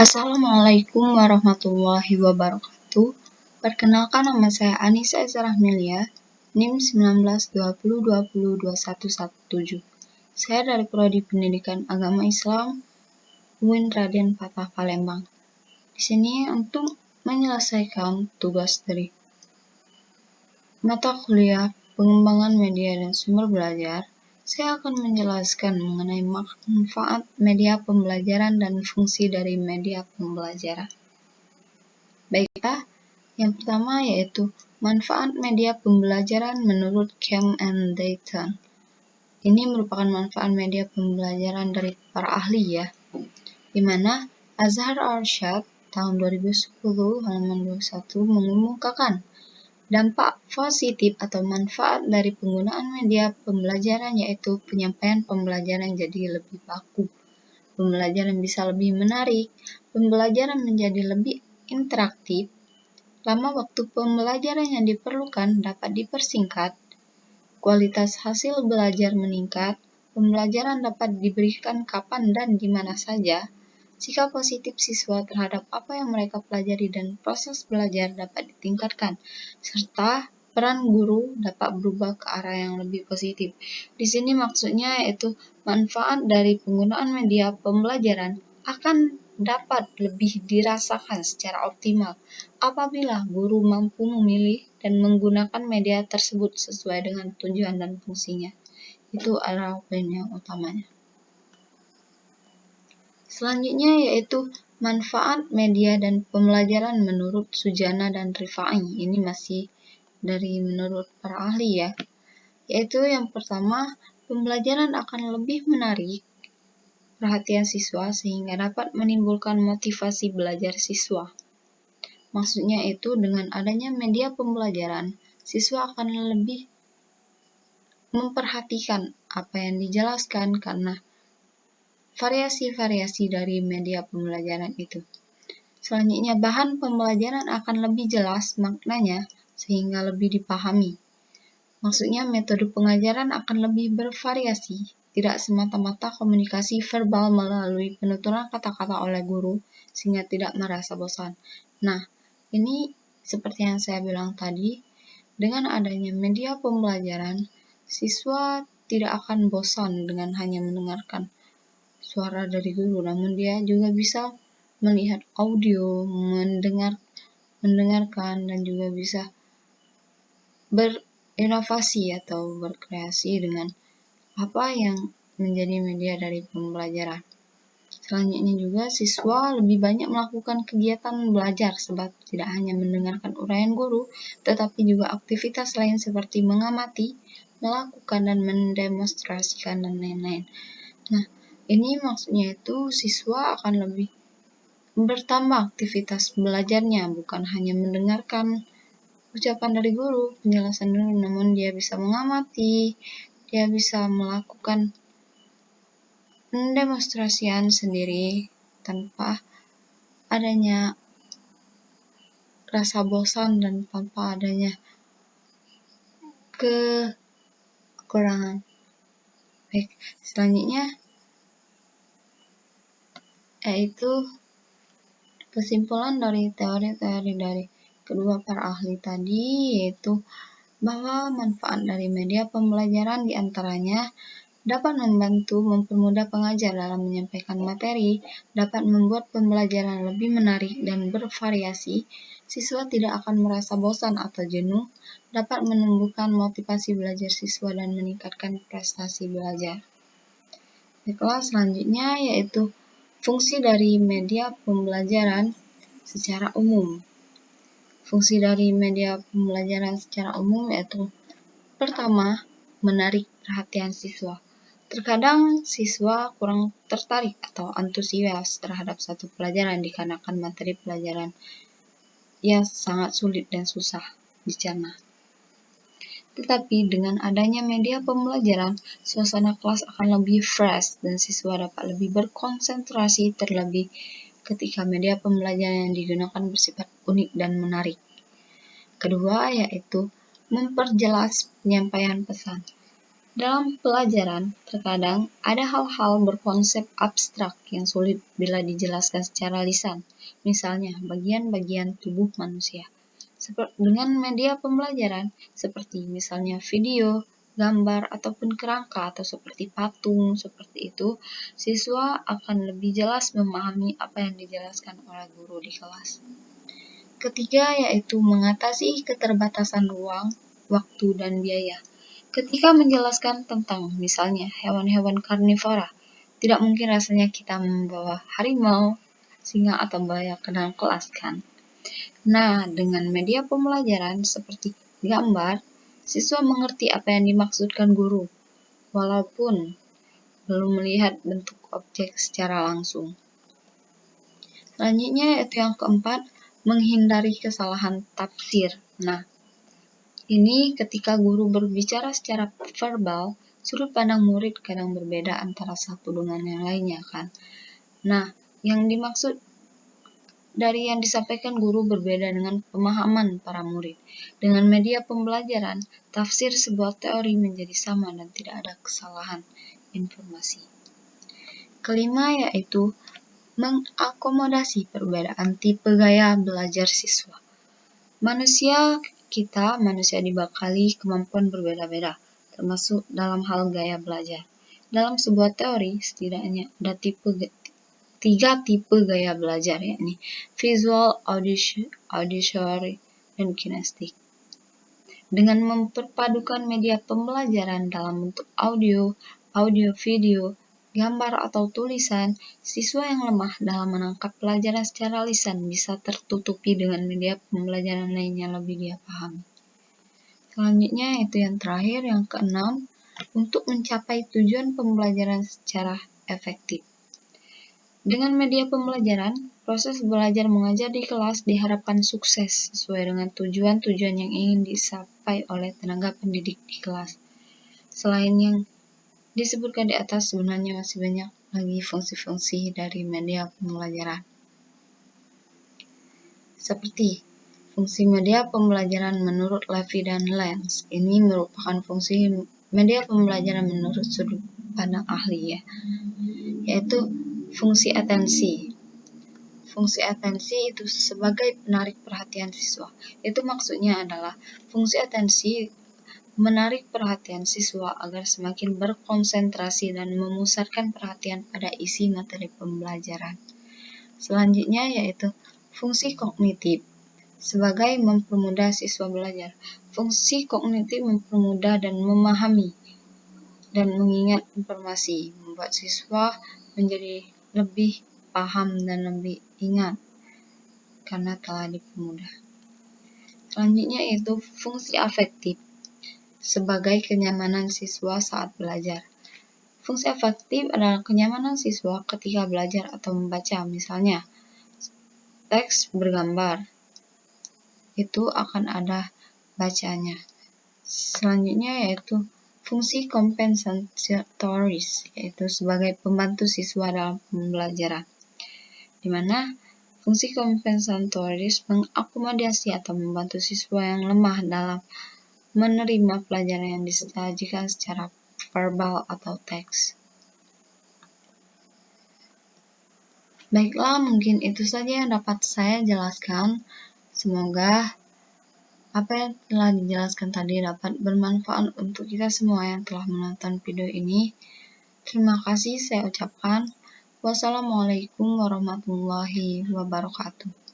Assalamualaikum warahmatullahi wabarakatuh. Perkenalkan, nama saya Anissa Zarahmelia, NIM 1920202117. Saya dari Prodi Pendidikan Agama Islam UIN Raden Fatah Palembang. Di sini untuk menyelesaikan tugas dari mata kuliah Pengembangan Media dan Sumber Belajar, saya akan menjelaskan mengenai manfaat media pembelajaran dan fungsi dari media pembelajaran. Baiklah, yang pertama yaitu manfaat media pembelajaran menurut Cam and Dayton. Ini merupakan manfaat media pembelajaran dari para ahli ya, di mana Azhar Arsyad tahun 2010 halaman 21 mengemukakan dampak positif atau manfaat dari penggunaan media pembelajaran yaitu penyampaian pembelajaran jadi lebih baku, pembelajaran bisa lebih menarik, pembelajaran menjadi lebih interaktif, lama waktu pembelajaran yang diperlukan dapat dipersingkat, kualitas hasil belajar meningkat, pembelajaran dapat diberikan kapan dan di mana saja, sikap positif siswa terhadap apa yang mereka pelajari dan proses belajar dapat ditingkatkan, serta peran guru dapat berubah ke arah yang lebih positif. Di sini maksudnya yaitu manfaat dari penggunaan media pembelajaran akan dapat lebih dirasakan secara optimal apabila guru mampu memilih dan menggunakan media tersebut sesuai dengan tujuan dan fungsinya. Itu adalah poin yang utamanya. Selanjutnya yaitu manfaat media dan pembelajaran menurut Sujana dan Rifai. Ini masih dari menurut para ahli ya. Yaitu yang pertama, pembelajaran akan lebih menarik perhatian siswa sehingga dapat menimbulkan motivasi belajar siswa. Maksudnya itu dengan adanya media pembelajaran, siswa akan lebih memperhatikan apa yang dijelaskan karena variasi-variasi dari media pembelajaran itu. Selanjutnya, bahan pembelajaran akan lebih jelas maknanya sehingga lebih dipahami. Maksudnya metode pengajaran akan lebih bervariasi, tidak semata-mata komunikasi verbal melalui penuturan kata-kata oleh guru sehingga tidak merasa bosan. Nah, ini seperti yang saya bilang tadi, dengan adanya media pembelajaran, siswa tidak akan bosan dengan hanya mendengarkan suara dari guru, namun dia juga bisa melihat audio, mendengarkan dan juga bisa berinovasi atau berkreasi dengan apa yang menjadi media dari pembelajaran. Selanjutnya juga siswa lebih banyak melakukan kegiatan belajar sebab tidak hanya mendengarkan uraian guru, tetapi juga aktivitas lain seperti mengamati, melakukan dan mendemonstrasikan dan lain-lain. Nah, ini maksudnya itu siswa akan lebih bertambah aktivitas belajarnya, bukan hanya mendengarkan ucapan dari guru, penjelasan dulu, namun dia bisa mengamati, dia bisa melakukan pendemonstrasian sendiri tanpa adanya rasa bosan dan tanpa adanya kekurangan. Baik, selanjutnya yaitu kesimpulan dari teori-teori dari kedua para ahli tadi, yaitu bahwa manfaat dari media pembelajaran diantaranya dapat membantu mempermudah pengajar dalam menyampaikan materi, dapat membuat pembelajaran lebih menarik dan bervariasi, siswa tidak akan merasa bosan atau jenuh, dapat menumbuhkan motivasi belajar siswa dan meningkatkan prestasi belajar. Baiklah, selanjutnya yaitu fungsi dari media pembelajaran secara umum. Fungsi dari media pembelajaran secara umum yaitu pertama, menarik perhatian siswa. Terkadang siswa kurang tertarik atau antusias terhadap satu pelajaran dikarenakan materi pelajaran yang sangat sulit dan susah dicerna. Tetapi dengan adanya media pembelajaran, suasana kelas akan lebih fresh dan siswa dapat lebih berkonsentrasi terlebih ketika media pembelajaran yang digunakan bersifat unik dan menarik. Kedua, yaitu memperjelas penyampaian pesan. Dalam pelajaran, terkadang ada hal-hal berkonsep abstrak yang sulit bila dijelaskan secara lisan, misalnya bagian-bagian tubuh manusia. Dengan media pembelajaran, seperti misalnya video, gambar, ataupun kerangka, atau seperti patung, seperti itu, siswa akan lebih jelas memahami apa yang dijelaskan oleh guru di kelas. Ketiga, yaitu mengatasi keterbatasan ruang, waktu, dan biaya. Ketika menjelaskan tentang misalnya hewan-hewan karnivora, tidak mungkin rasanya kita membawa harimau, singa, atau buaya ke dalam kelas kan? Nah, dengan media pembelajaran seperti gambar, siswa mengerti apa yang dimaksudkan guru, walaupun belum melihat bentuk objek secara langsung. Selanjutnya yaitu yang keempat, menghindari kesalahan tafsir. Nah, ini ketika guru berbicara secara verbal, sudut pandang murid kadang berbeda antara satu dengan yang lainnya kan. Nah, yang dimaksud dari yang disampaikan guru berbeda dengan pemahaman para murid. Dengan media pembelajaran, tafsir sebuah teori menjadi sama dan tidak ada kesalahan informasi. Kelima yaitu mengakomodasi perbedaan tipe gaya belajar siswa. Manusia dibekali kemampuan berbeda-beda, termasuk dalam hal gaya belajar. Dalam sebuah teori, setidaknya ada tiga tipe gaya belajar, yakni visual, auditory, dan kinestik. Dengan memperpadukan media pembelajaran dalam bentuk audio, video, gambar, atau tulisan, siswa yang lemah dalam menangkap pelajaran secara lisan bisa tertutupi dengan media pembelajaran lain yang lebih dia pahami. Selanjutnya yaitu yang terakhir, yang keenam, untuk mencapai tujuan pembelajaran secara efektif. Dengan media pembelajaran, proses belajar mengajar di kelas diharapkan sukses sesuai dengan tujuan-tujuan yang ingin dicapai oleh tenaga pendidik di kelas. Selain yang disebutkan di atas, sebenarnya masih banyak lagi fungsi-fungsi dari media pembelajaran. Seperti fungsi media pembelajaran menurut Levy dan Lenz. Ini merupakan fungsi media pembelajaran menurut sudut pandang ahli yaitu fungsi atensi. Fungsi atensi itu sebagai penarik perhatian siswa. Itu maksudnya adalah fungsi atensi menarik perhatian siswa agar semakin berkonsentrasi dan memusatkan perhatian pada isi materi pembelajaran. Selanjutnya yaitu fungsi kognitif sebagai mempermudah siswa belajar. Fungsi kognitif mempermudah dan memahami dan mengingat informasi, membuat siswa menjadi lebih paham dan lebih ingat karena telah dipermudah. Selanjutnya yaitu fungsi afektif sebagai kenyamanan siswa saat belajar. Fungsi afektif adalah kenyamanan siswa ketika belajar atau membaca, misalnya teks bergambar, itu akan ada bacanya. Selanjutnya yaitu fungsi kompensatoris, yaitu sebagai pembantu siswa dalam pembelajaran, di mana fungsi kompensatoris mengakomodasi atau membantu siswa yang lemah dalam menerima pelajaran yang disajikan secara verbal atau teks. Baiklah, mungkin itu saja yang dapat saya jelaskan. Semoga apa yang telah dijelaskan tadi dapat bermanfaat untuk kita semua yang telah menonton video ini. Terima kasih saya ucapkan. Wassalamualaikum warahmatullahi wabarakatuh.